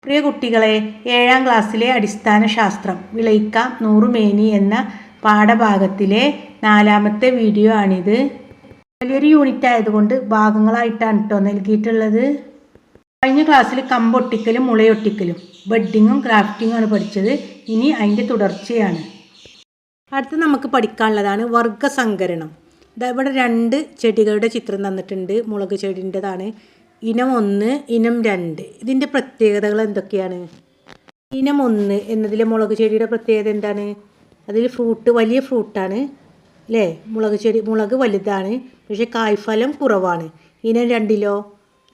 പ്രിയ കുട്ടികളെ, 7ാം ക്ലാസ്സിലെ അടിസ്ഥാന ശാസ്ത്രം വിളയിക്കാം 100 മേനി എന്ന പാഠഭാഗത്തിലെ 4ാമത്തെ വീഡിയോ ആണിത്. വലിയൊരു യൂണിറ്റ് ആയതുകൊണ്ട് ഭാഗങ്ങളായിട്ടാണ് നൽകിയിട്ടുള്ളത്. കഴിഞ്ഞ ക്ലാസ്സിൽ കമ്പൊട്ടിക്കലും മുളയൊട്ടിക്കലും ബഡ്ഡിങ്ങും ക്രാഫ്റ്റിങ്ങും ആണ് പഠിച്ചത്. ഇനി അതിൻ്റെ തുടർച്ചയാണ്. അടുത്ത് നമുക്ക് പഠിക്കാനുള്ളതാണ് വർഗ്ഗസങ്കരണം. ഇവിടെ 2 ചെടികളുടെ ചിത്രം തന്നിട്ടുണ്ട്. മുളക് ചെടിൻ്റെതാണ്. ഇനം 1, ഇനം 2. ഇതിൻ്റെ പ്രത്യേകതകൾ എന്തൊക്കെയാണ്? ഇനം 1 എന്നതിലെ മുളക് ചെടിയുടെ പ്രത്യേകത എന്താണ്? അതിൽ ഫ്രൂട്ട് വലിയ ഫ്രൂട്ടാണ് അല്ലേ? മുളക് വലുതാണ്, പക്ഷേ കായ്ഫലം കുറവാണ്. ഇനം 2ലോ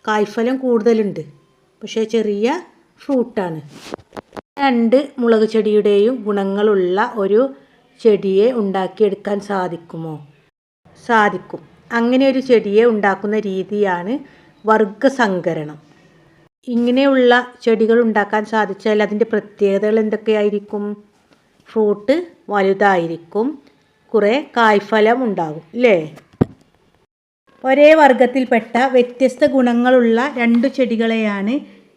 കായ്ഫലം കൂടുതലുണ്ട്, പക്ഷേ ചെറിയ ഫ്രൂട്ടാണ്. 2 മുളക് ചെടിയുടെയും ഗുണങ്ങളുള്ള ഒരു ചെടിയെ ഉണ്ടാക്കിയെടുക്കാൻ സാധിക്കുമോ? സാധിക്കും. അങ്ങനെ ഒരു ചെടിയെ ഉണ്ടാക്കുന്ന രീതിയാണ് വർഗ്ഗസങ്കരണം. ഇങ്ങനെയുള്ള ചെടികൾ ഉണ്ടാക്കാൻ സാധിച്ചാൽ അതിൻ്റെ പ്രത്യേകതകൾ എന്തൊക്കെയായിരിക്കും? ഫ്രൂട്ട് വലുതായിരിക്കും, കുറേ കായ്ഫലം ഉണ്ടാകും അല്ലേ? ഒരേ വർഗത്തിൽപ്പെട്ട വ്യത്യസ്ത ഗുണങ്ങളുള്ള 2 ചെടികളെയാണ്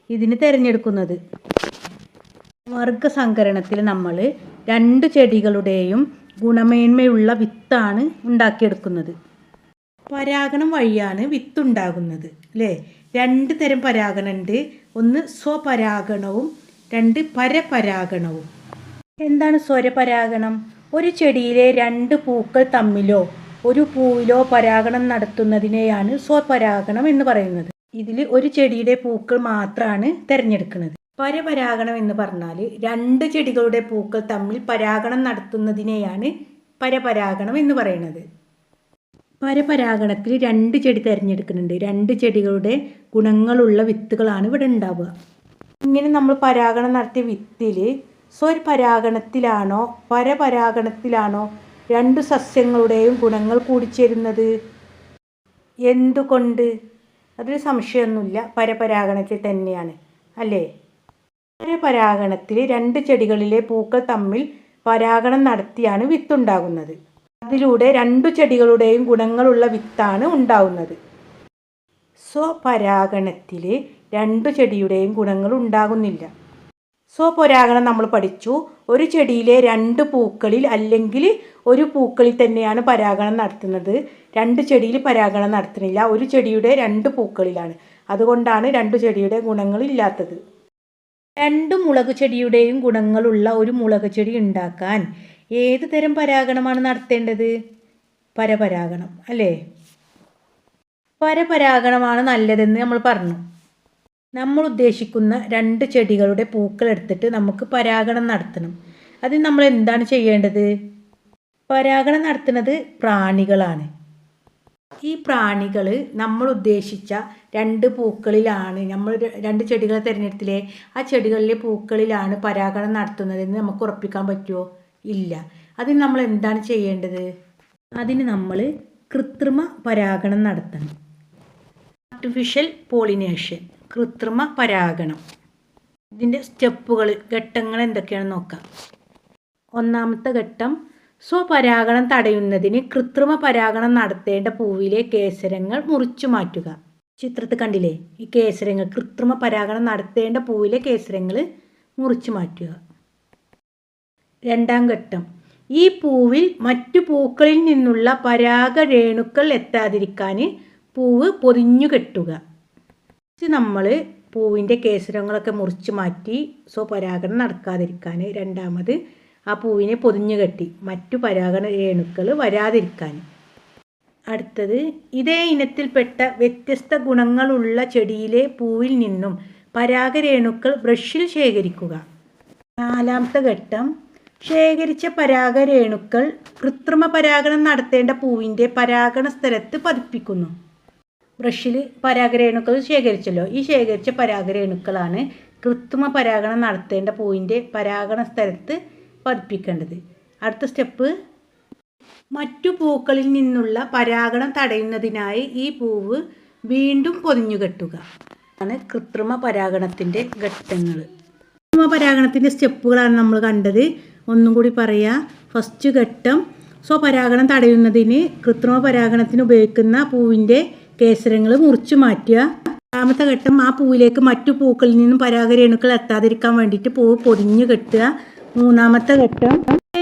ഇതിന് തിരഞ്ഞെടുക്കുന്നത്. വർഗ്ഗസങ്കരണത്തിൽ നമ്മൾ 2 ചെടികളുടെയും ഗുണമേന്മയുള്ള വിത്താണ് ഉണ്ടാക്കിയെടുക്കുന്നത്. പരാഗണം വഴിയാണ് വിത്തുണ്ടാകുന്നത് അല്ലേ? 2 തരം പരാഗണമുണ്ട്. ഒന്ന് സ്വപരാഗണവും 2 പരപരാഗണവും. എന്താണ് സ്വരപരാഗണം? ഒരു ചെടിയിലെ 2 പൂക്കൾ തമ്മിലോ ഒരു പൂവിലോ പരാഗണം നടത്തുന്നതിനെയാണ് സ്വപരാഗണം എന്ന് പറയുന്നത്. ഇതിൽ ഒരു ചെടിയുടെ പൂക്കൾ മാത്രമാണ് തിരഞ്ഞെടുക്കുന്നത്. പരപരാഗണം എന്ന് പറഞ്ഞാൽ 2 ചെടികളുടെ പൂക്കൾ തമ്മിൽ പരാഗണം നടത്തുന്നതിനെയാണ് പരപരാഗണം എന്ന് പറയുന്നത്. പരപരാഗണത്തിൽ 2 ചെടി തിരഞ്ഞെടുക്കുന്നുണ്ട്. 2 ചെടികളുടെ ഗുണങ്ങളുള്ള വിത്തുകളാണ് ഇവിടെ ഉണ്ടാവുക. ഇങ്ങനെ നമ്മൾ പരാഗണം നടത്തിയ വിത്തിൽ സ്വപരാഗണത്തിലാണോ പരപരാഗണത്തിലാണോ 2 സസ്യങ്ങളുടെയും ഗുണങ്ങൾ കൂടിച്ചേരുന്നത്? എന്തുകൊണ്ട്? അതൊരു സംശയമൊന്നുമില്ല, പരപരാഗണത്തിൽ തന്നെയാണ് അല്ലേ? പരപരാഗണത്തിൽ 2 ചെടികളിലെ പൂക്കൾ തമ്മിൽ പരാഗണം നടത്തിയാണ് വിത്തുണ്ടാകുന്നത്. അതിലൂടെ 2 ചെടികളുടെയും ഗുണങ്ങളുള്ള വിത്താണ് ഉണ്ടാകുന്നത്. സ്വപരാഗണത്തിൽ 2 ചെടിയുടെയും ഗുണങ്ങൾ ഉണ്ടാകുന്നില്ല. സ്വപരാഗണം നമ്മൾ പഠിച്ചു. ഒരു ചെടിയിലെ 2 പൂക്കളിൽ അല്ലെങ്കിൽ ഒരു പൂക്കളിൽ തന്നെയാണ് പരാഗണം നടത്തുന്നത്. 2 ചെടിയിൽ പരാഗണം നടത്തുന്നില്ല. ഒരു ചെടിയുടെ 2 പൂക്കളിലാണ്. അതുകൊണ്ടാണ് 2 ചെടിയുടെ ഗുണങ്ങളില്ലാത്തത്. 2 മുളക് ചെടിയുടെയും ഗുണങ്ങളുള്ള ഒരു മുളക് ചെടി ഉണ്ടാക്കാൻ ഏത് തരം പരാഗണമാണ് നടത്തേണ്ടത്? പരപരാഗണം അല്ലേ? പരപരാഗണമാണ് നല്ലതെന്ന് നമ്മൾ പറഞ്ഞു. നമ്മൾ ഉദ്ദേശിക്കുന്ന 2 ചെടികളുടെ പൂക്കൾ എടുത്തിട്ട് നമുക്ക് പരാഗണം നടത്തണം. അതിന് നമ്മൾ എന്താണ് ചെയ്യേണ്ടത്? പരാഗണം നടത്തുന്നത് പ്രാണികളാണ്. ഈ പ്രാണികൾ നമ്മൾ ഉദ്ദേശിച്ച 2 പൂക്കളിലാണ്, നമ്മൾ 2 ചെടികളെ തിരഞ്ഞെടുത്തില്ലേ, ആ ചെടികളിലെ പൂക്കളിലാണ് പരാഗണം നടത്തുന്നതെന്ന് നമുക്ക് ഉറപ്പിക്കാൻ പറ്റുമോ? ഇല്ല. അതിന് നമ്മൾ എന്താണ് ചെയ്യേണ്ടത്? അതിന് നമ്മൾ കൃത്രിമ പരാഗണം നടത്തണം. ആർട്ടിഫിഷ്യൽ പോളിനേഷൻ, കൃത്രിമ പരാഗണം. ഇതിൻ്റെ ഘട്ടങ്ങൾ എന്തൊക്കെയാണെന്ന് നോക്കാം. 1ാമത്തെ ഘട്ടം, സ്വപരാഗണം തടയുന്നതിന് കൃത്രിമ പരാഗണം നടത്തേണ്ട പൂവിലെ കേസരങ്ങൾ മുറിച്ചു മാറ്റുക. ചിത്രത്തിൽ കണ്ടില്ലേ, ഈ കേസരങ്ങൾ, കൃത്രിമ പരാഗണം നടത്തേണ്ട പൂവിലെ കേസരങ്ങൾ മുറിച്ചു മാറ്റുക. 2ാം ഘട്ടം, ഈ പൂവിൽ മറ്റു പൂക്കളിൽ നിന്നുള്ള പരാഗരേണുക്കൾ എത്താതിരിക്കാൻ പൂവ് പൊതിഞ്ഞു കെട്ടുക. നമ്മൾ പൂവിൻ്റെ കേസരങ്ങളൊക്കെ മുറിച്ചു മാറ്റി സ്വപരാഗണം നടക്കാതിരിക്കാൻ. 2ാമത്, ആ പൂവിനെ പൊതിഞ്ഞു കെട്ടി മറ്റു പരാഗരേണുക്കൾ വരാതിരിക്കാൻ. അടുത്തത്, ഇതേ ഇനത്തിൽപ്പെട്ട വ്യത്യസ്ത ഗുണങ്ങളുള്ള ചെടിയിലെ പൂവിൽ നിന്നും പരാഗരേണുക്കൾ ബ്രഷിൽ ശേഖരിക്കുക. 4ാമത്തെ ഘട്ടം, ശേഖരിച്ച പരാഗരേണുക്കൾ കൃത്രിമ പരാഗണം നടത്തേണ്ട പൂവിൻ്റെ പരാഗണ സ്ഥലത്ത് പതിപ്പിക്കുന്നു. ബ്രഷിൽ പരാഗരേണുക്കൾ ശേഖരിച്ചല്ലോ, ഈ ശേഖരിച്ച പരാഗരേണുക്കളാണ് കൃത്രിമ പരാഗണം നടത്തേണ്ട പൂവിൻ്റെ പരാഗണ സ്ഥലത്ത് പതിപ്പിക്കേണ്ടത്. അടുത്ത സ്റ്റെപ്പ്, മറ്റു പൂക്കളിൽ നിന്നുള്ള പരാഗണം തടയുന്നതിനായി ഈ പൂവ് വീണ്ടും പൊതിഞ്ഞു കെട്ടുക. ആണ് കൃത്രിമ പരാഗണത്തിൻ്റെ ഘട്ടങ്ങൾ. കൃത്രിമ പരാഗണത്തിൻ്റെ സ്റ്റെപ്പുകളാണ് നമ്മൾ കണ്ടത്. ഒന്നും കൂടി പറയാം. ഫസ്റ്റ് ഘട്ടം, സ്വപരാഗണം തടയുന്നതിന് കൃത്രിമ പരാഗണത്തിന് ഉപയോഗിക്കുന്ന പൂവിൻ്റെ കേസരങ്ങൾ മുറിച്ചു മാറ്റുക. രണ്ടാമത്തെ ഘട്ടം ആ പൂവിലേക്ക് മറ്റു പൂക്കളിൽ നിന്നും പരാഗരേണുക്കൾ എത്താതിരിക്കാൻ വേണ്ടിയിട്ട് പൂവ് പൊതിഞ്ഞ് കെട്ടുക. മൂന്നാമത്തെ ഘട്ടം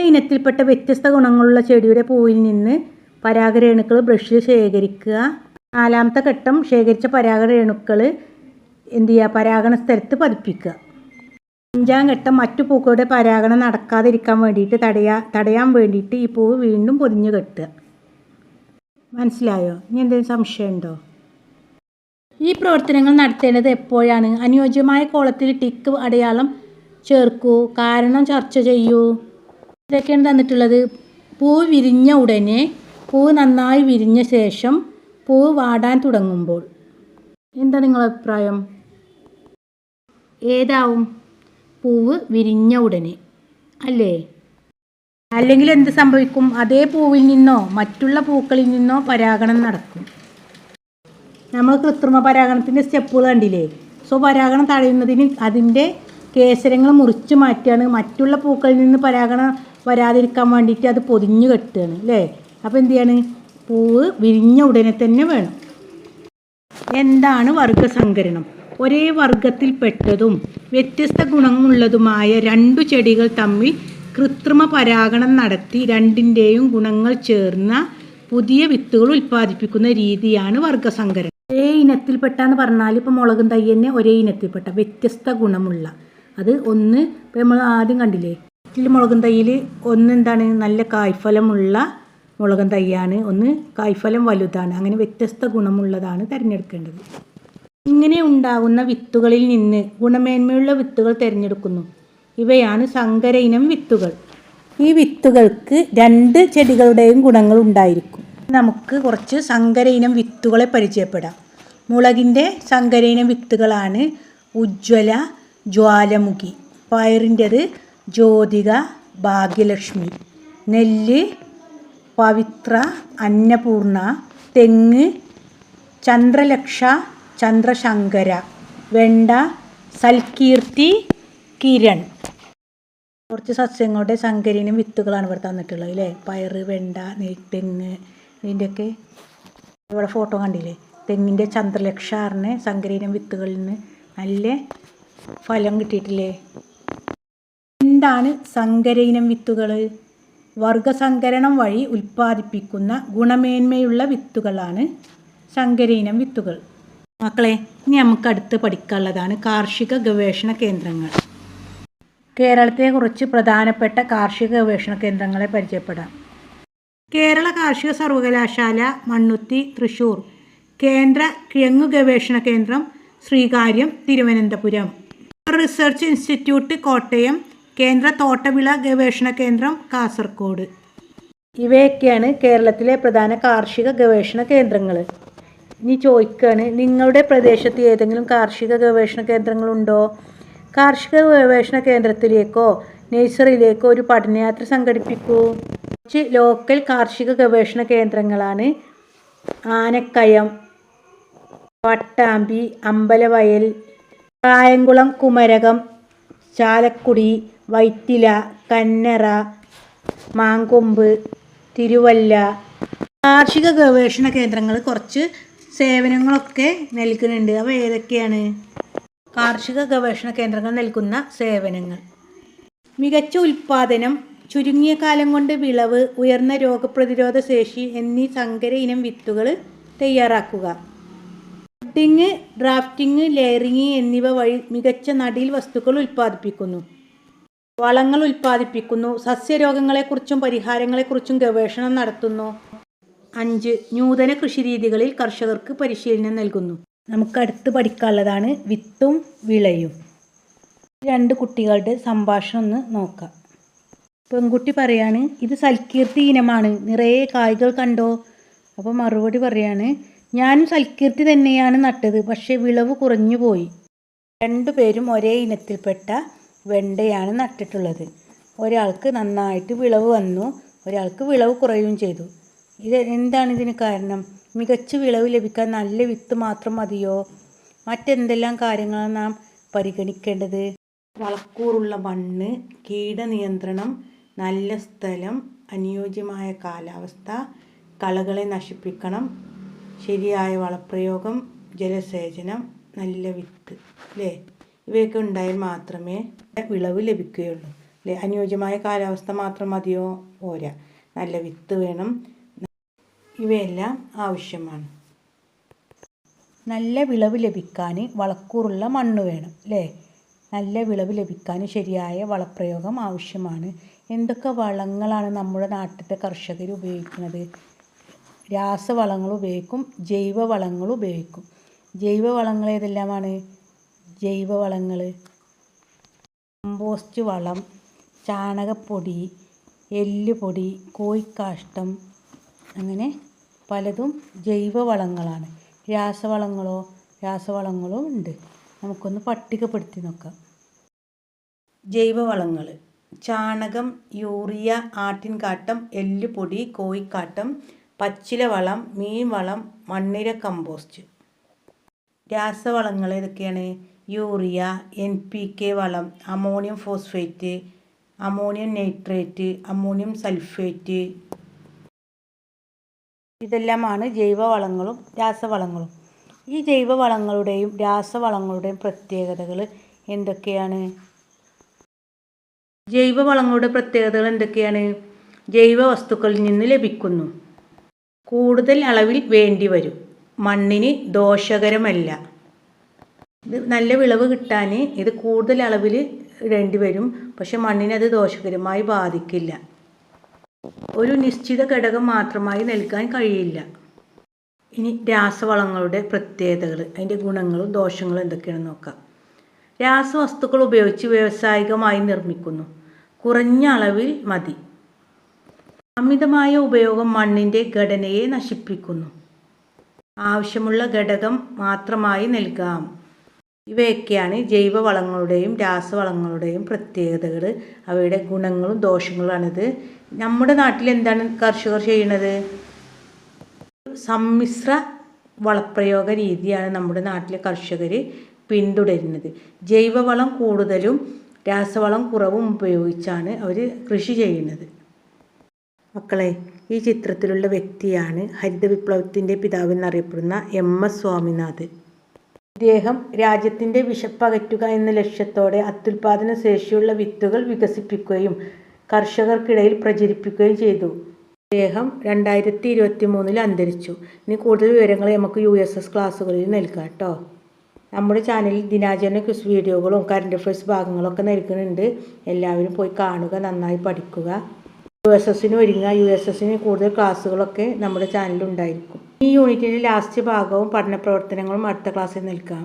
ഇനത്തിൽപ്പെട്ട വ്യത്യസ്ത ഗുണങ്ങളുള്ള ചെടിയുടെ പൂവിൽ നിന്ന് പരാഗരേണുക്കൾ ബ്രഷിൽ ശേഖരിക്കുക. നാലാമത്തെ ഘട്ടം ശേഖരിച്ച പരാഗരേണുക്കൾ എന്ത് ചെയ്യുക, പരാഗണ സ്ഥലത്ത് പതിപ്പിക്കുക. അഞ്ചാം ഘട്ടം മറ്റു പൂക്കളുടെ പരാഗണം നടക്കാതിരിക്കാൻ വേണ്ടിയിട്ട് തടയാൻ വേണ്ടിയിട്ട് ഈ പൂവ് വീണ്ടും പൊതിഞ്ഞ് കെട്ടുക. മനസ്സിലായോ? ഇനി എന്തെങ്കിലും സംശയമുണ്ടോ? ഈ പ്രവർത്തനങ്ങൾ നടത്തേണ്ടത് എപ്പോഴാണ്? അനുയോജ്യമായ കോളത്തിൽ ടിക്ക് അടയാളം ചേർക്കൂ. കാരണം ചർച്ച ചെയ്യൂ. ഇതൊക്കെയാണ് തന്നിട്ടുള്ളത്. പൂവ് വിരിഞ്ഞ ഉടനെ, പൂവ് നന്നായി വിരിഞ്ഞ ശേഷം, പൂവ് വാടാൻ തുടങ്ങുമ്പോൾ. എന്താ നിങ്ങളുടെ അഭിപ്രായം? ഏതാവും? പൂവ് വിരിഞ്ഞ ഉടനെ അല്ലേ? അല്ലെങ്കിൽ എന്ത് സംഭവിക്കും? അതേ പൂവിൽ നിന്നോ മറ്റുള്ള പൂക്കളിൽ നിന്നോ പരാഗണം നടക്കും. നമ്മൾ കൃത്രിമ പരാഗണത്തിൻ്റെ സ്റ്റെപ്പുകൾ കണ്ടില്ലേ? പരാഗണം തടയുന്നതിന് അതിൻ്റെ കേസരങ്ങൾ മുറിച്ച് മാറ്റുകയാണ്. മറ്റുള്ള പൂക്കളിൽ നിന്ന് പരാഗണം വരാതിരിക്കാൻ വേണ്ടിയിട്ട് അത് പൊതിഞ്ഞ് കെട്ടുകയാണ് അല്ലേ? അപ്പോൾ എന്ത് ചെയ്യാണ്? പൂവ് വിരിഞ്ഞ ഉടനെ തന്നെ വേണം. എന്താണ് വർഗസങ്കരണം? ഒരേ വർഗത്തിൽപ്പെട്ടതും വ്യത്യസ്ത ഗുണങ്ങളുള്ളതുമായ രണ്ടു ചെടികൾ തമ്മിൽ കൃത്രിമ പരാഗണം നടത്തി രണ്ടിൻ്റെയും ഗുണങ്ങൾ ചേർന്ന പുതിയ വിത്തുകൾ ഉൽപ്പാദിപ്പിക്കുന്ന രീതിയാണ് വർഗസങ്കരണം. ഒരേ ഇനത്തിൽപ്പെട്ടാന്ന് പറഞ്ഞാൽ ഇപ്പോൾ മുളകും തൈ തന്നെ ഒരേ ഇനത്തിൽപ്പെട്ട വ്യത്യസ്ത ഗുണമുള്ള അത് ഒന്ന് ഇപ്പോൾ നമ്മൾ ആദ്യം കണ്ടില്ലേ, മുളകും തൈയിൽ ഒന്ന് എന്താണ് നല്ല കായ്ഫലമുള്ള മുളകും തൈയാണ്, ഒന്ന് കായ്ഫലം വലുതാണ്. അങ്ങനെ വ്യത്യസ്ത ഗുണമുള്ളതാണ് തിരഞ്ഞെടുക്കേണ്ടത്. ഇങ്ങനെ ഉണ്ടാകുന്ന വിത്തുകളിൽ നിന്ന് ഗുണമേന്മയുള്ള വിത്തുകൾ തിരഞ്ഞെടുക്കുന്നു. ഇവയാണ് സങ്കര ഇനം വിത്തുകൾ. ഈ വിത്തുകൾക്ക് രണ്ട് ചെടികളുടെയും ഗുണങ്ങൾ ഉണ്ടായിരിക്കും. നമുക്ക് കുറച്ച് സങ്കര ഇനം വിത്തുകളെ പരിചയപ്പെടാം. മുളകിൻ്റെ സങ്കര ഇനം വിത്തുകളാണ് ഉജ്ജ്വല, ജ്വാലമുഖി. പയറിൻ്റെത് ജ്യോതിക, ഭാഗ്യലക്ഷ്മി. നെല്ല് പവിത്ര, അന്നപൂർണ. തെങ്ങ് ചന്ദ്രലക്ഷ, ചന്ദ്രശങ്കര. വെണ്ട സൽകീർത്തി, കിരൺ. കുറച്ച് സസ്യങ്ങളുടെ സങ്കരയിനം വിത്തുകളാണ് ഇവിടെ തന്നിട്ടുള്ളത് അല്ലേ? പയർ, വെണ്ട, തെങ്ങ്. ഇതിൻ്റെയൊക്കെ ഇവിടെ ഫോട്ടോ കണ്ടില്ലേ? തെങ്ങിൻ്റെ ചന്ദ്രലക്ഷ പറഞ്ഞ സങ്കരയിനം വിത്തുകളിൽ നിന്ന് നല്ല ഫലം കിട്ടിയിട്ടില്ലേ? എന്താണ് സങ്കരയിനം വിത്തുകൾ? വർഗസങ്കരണം വഴി ഉൽപ്പാദിപ്പിക്കുന്ന ഗുണമേന്മയുള്ള വിത്തുകളാണ് സങ്കരയിനം വിത്തുകൾ. മക്കളെ, ഇനി നമുക്ക് അടുത്ത് പഠിക്കാനുള്ളതാണ് കാർഷിക ഗവേഷണ കേന്ദ്രങ്ങൾ. കേരളത്തിലെ കുറച്ച് പ്രധാനപ്പെട്ട കാർഷിക ഗവേഷണ കേന്ദ്രങ്ങളെ പരിചയപ്പെടാം. കേരള കാർഷിക സർവകലാശാല മണ്ണുത്തി, തൃശ്ശൂർ. കേന്ദ്ര കിഴങ്ങു ഗവേഷണ കേന്ദ്രം ശ്രീകാര്യം, തിരുവനന്തപുരം. Research institute, Kottayam. കേന്ദ്ര തോട്ടവിള ഗവേഷണ കേന്ദ്രം, കാസർഗോഡ്. ഇവയൊക്കെയാണ് കേരളത്തിലെ പ്രധാന കാർഷിക ഗവേഷണ കേന്ദ്രങ്ങൾ. ഇനി ചോദിക്കുകയാണ്, നിങ്ങളുടെ പ്രദേശത്ത് ഏതെങ്കിലും കാർഷിക ഗവേഷണ കേന്ദ്രങ്ങളുണ്ടോ? കാർഷിക ഗവേഷണ കേന്ദ്രത്തിലേക്കോ നഴ്സറിയിലേക്കോ ഒരു പഠനയാത്ര സംഘടിപ്പിക്കൂ. കുറച്ച് ലോക്കൽ കാർഷിക ഗവേഷണ കേന്ദ്രങ്ങളാണ് ആനക്കയം, പട്ടാമ്പി, അമ്പലവയൽ, കായംകുളം, കുമരകം, ചാലക്കുടി, വൈറ്റില, കന്നറ, മാങ്കൊമ്പ്, തിരുവല്ല. കാർഷിക ഗവേഷണ കേന്ദ്രങ്ങൾ കുറച്ച് സേവനങ്ങളൊക്കെ നൽകുന്നുണ്ട്. അവ ഏതൊക്കെയാണ്? കാർഷിക ഗവേഷണ കേന്ദ്രങ്ങൾ നൽകുന്ന സേവനങ്ങൾ: മികച്ച ഉൽപ്പാദനം, ചുരുങ്ങിയ കാലം കൊണ്ട് വിളവ്, ഉയർന്ന രോഗപ്രതിരോധ ശേഷി എന്നീ സങ്കര ഇനം വിത്തുകൾ തയ്യാറാക്കുക. ബഡിങ്, ഡ്രാഫ്റ്റിംഗ്, ലെയറിങ് എന്നിവ വഴി മികച്ച നടീൽ വസ്തുക്കൾ ഉൽപ്പാദിപ്പിക്കുന്നു. വളങ്ങൾ ഉൽപ്പാദിപ്പിക്കുന്നു. സസ്യരോഗങ്ങളെക്കുറിച്ചും പരിഹാരങ്ങളെക്കുറിച്ചും ഗവേഷണം നടത്തുന്നു. 5. നൂതന കൃഷിരീതികളിൽ കർഷകർക്ക് പരിശീലനം നൽകുന്നു. നമുക്ക് അടുത്ത് പഠിക്കാനുള്ളതാണ് വിത്തും വിളയും. രണ്ട് കുട്ടികളുടെ സംഭാഷണം ഒന്ന് നോക്കാം. പെൺകുട്ടി പറയാണ്, ഇത് സൽകീർത്തി ഇനമാണ്, നിറയെ കായ്കൾ കണ്ടോ? അപ്പോൾ മറുപടി പറയാണ്, ഞാനും സൽകീർത്തി തന്നെയാണ് നട്ടത്, പക്ഷേ വിളവ് കുറഞ്ഞു പോയി. രണ്ടുപേരും ഒരേ ഇനത്തിൽപ്പെട്ട വെണ്ടയാണ് നട്ടിട്ടുള്ളത്. ഒരാൾക്ക് നന്നായിട്ട് വിളവ് വന്നു, ഒരാൾക്ക് വിളവ് കുറയുകയും ചെയ്തു. എന്താണ് ഇതിന് കാരണം? മികച്ച വിളവ് ലഭിക്കാൻ നല്ല വിത്ത് മാത്രം മതിയോ? മറ്റെന്തെല്ലാം കാര്യങ്ങളാണ് നാം പരിഗണിക്കേണ്ടത്? വളക്കൂറുള്ള മണ്ണ്, കീടനിയന്ത്രണം, നല്ല സ്ഥലം, അനുയോജ്യമായ കാലാവസ്ഥ, കളകളെ നശിപ്പിക്കണം, ശരിയായ വളപ്രയോഗം, ജലസേചനം, നല്ല വിത്ത് അല്ലേ, ഇവയൊക്കെ ഉണ്ടായാൽ മാത്രമേ വിളവ് ലഭിക്കുകയുള്ളൂ അല്ലേ. അനുയോജ്യമായ കാലാവസ്ഥ മാത്രം മതിയോ? പോരാ, നല്ല വിത്ത് വേണം. ഇവയെല്ലാം ആവശ്യമാണ്. നല്ല വിളവ് ലഭിക്കാൻ വളക്കൂറുള്ള മണ്ണ് വേണം അല്ലേ. നല്ല വിളവ് ലഭിക്കാൻ ശരിയായ വളപ്രയോഗം ആവശ്യമാണ്. എന്തൊക്കെ വളങ്ങളാണ് നമ്മുടെ നാട്ടിലത്തെ കർഷകർ ഉപയോഗിക്കുന്നത്? രാസവളങ്ങൾ ഉപയോഗിക്കും, ജൈവവളങ്ങൾ ഉപയോഗിക്കും. ജൈവവളങ്ങൾ ഏതെല്ലാമാണ്? ജൈവവളങ്ങൾ കമ്പോസ്റ്റ് വളം, ചാണകപ്പൊടി, എല്ലുപൊടി, കോഴിക്കാഷ്ടം, അങ്ങനെ പലതും ജൈവവളങ്ങളാണ്. രാസവളങ്ങളോ? രാസവളങ്ങളും ഉണ്ട്. നമുക്കൊന്ന് പട്ടികപ്പെടുത്തി നോക്കാം. ജൈവവളങ്ങൾ: ചാണകം, യൂറിയ, ആട്ടിൻകാട്ടം, എല്ലുപൊടി, കോഴിക്കാട്ടം, പച്ചിലവളം, മീൻവളം, മണ്ണിര കമ്പോസ്റ്റ്. രാസവളങ്ങൾ ഏതൊക്കെയാണ്? യൂറിയ, NPK വളം, ammonium phosphate, ammonium nitrate, ammonium sulphate, ഇതെല്ലാമാണ് ജൈവവളങ്ങളും രാസവളങ്ങളും. ഈ ജൈവവളങ്ങളുടെയും രാസവളങ്ങളുടെയും പ്രത്യേകതകൾ എന്തൊക്കെയാണ്? ജൈവവളങ്ങളുടെ പ്രത്യേകതകൾ എന്തൊക്കെയാണ്? ജൈവ വസ്തുക്കളിൽ നിന്ന് ലഭിക്കുന്നു. കൂടുതൽ അളവിൽ വേണ്ടി വരും. മണ്ണിന് ദോഷകരമല്ല. ഇത് നല്ല വിളവ് കിട്ടാൻ ഇത് കൂടുതൽ അളവിൽ ഇടേണ്ടി വരും, പക്ഷെ മണ്ണിനത് ദോഷകരമായി ബാധിക്കില്ല. ഒരു നിശ്ചിത ഘടകം മാത്രമായി നൽകാൻ കഴിയില്ല. ഇനി രാസവളങ്ങളുടെ പ്രത്യേകതകൾ, അതിൻ്റെ ഗുണങ്ങളും ദോഷങ്ങളും എന്തൊക്കെയാണെന്ന് നോക്കാം. രാസവസ്തുക്കൾ ഉപയോഗിച്ച് വ്യാവസായികമായി നിർമ്മിക്കുന്നു. കുറഞ്ഞ അളവിൽ മതി. അമിതമായ ഉപയോഗം മണ്ണിൻ്റെ ഘടനയെ നശിപ്പിക്കുന്നു. ആവശ്യമുള്ള ഘടകം മാത്രമായി നൽകാം. ഇവയൊക്കെയാണ് ജൈവവളങ്ങളുടെയും രാസവളങ്ങളുടെയും പ്രത്യേകതകൾ. അവയുടെ ഗുണങ്ങളും ദോഷങ്ങളുമാണിത്. നമ്മുടെ നാട്ടിൽ എന്താണ് കർഷകർ ചെയ്യുന്നത്? സമ്മിശ്ര വളപ്രയോഗ രീതിയാണ് നമ്മുടെ നാട്ടിലെ കർഷകർ പിന്തുടരുന്നത്. ജൈവവളം കൂടുതലും രാസവളം കുറവും ഉപയോഗിച്ചാണ് അവർ കൃഷി ചെയ്യുന്നത്. മക്കളെ, ഈ ചിത്രത്തിലുള്ള വ്യക്തിയാണ് ഹരിത വിപ്ലവത്തിൻ്റെ പിതാവെന്നറിയപ്പെടുന്ന MS സ്വാമിനാഥൻ. ഇദ്ദേഹം രാജ്യത്തിൻ്റെ വിശപ്പകറ്റുക എന്ന ലക്ഷ്യത്തോടെ അത്യുൽപാദന ശേഷിയുള്ള വിത്തുകൾ വികസിപ്പിക്കുകയും കർഷകർക്കിടയിൽ പ്രചരിപ്പിക്കുകയും ചെയ്തു. അദ്ദേഹം 2023 അന്തരിച്ചു. ഇനി കൂടുതൽ വിവരങ്ങൾ നമുക്ക് USS ക്ലാസ്സുകളിൽ നൽകാം കേട്ടോ. നമ്മുടെ ചാനലിൽ ദിനാചരണ ക്വിസ് വീഡിയോകളും കറണ്ട് അഫയേഴ്സ് ഭാഗങ്ങളൊക്കെ നൽകുന്നുണ്ട്. എല്ലാവരും പോയി കാണുക, നന്നായി പഠിക്കുക. USSന് ഒരുങ്ങുക. USSന് കൂടുതൽ ക്ലാസ്സുകളൊക്കെ നമ്മുടെ ചാനലിൽ ഉണ്ടായിരിക്കും. ഈ യൂണിറ്റിൻ്റെ ലാസ്റ്റ് ഭാഗവും പഠന പ്രവർത്തനങ്ങളും അടുത്ത ക്ലാസ്സിൽ നൽകാം.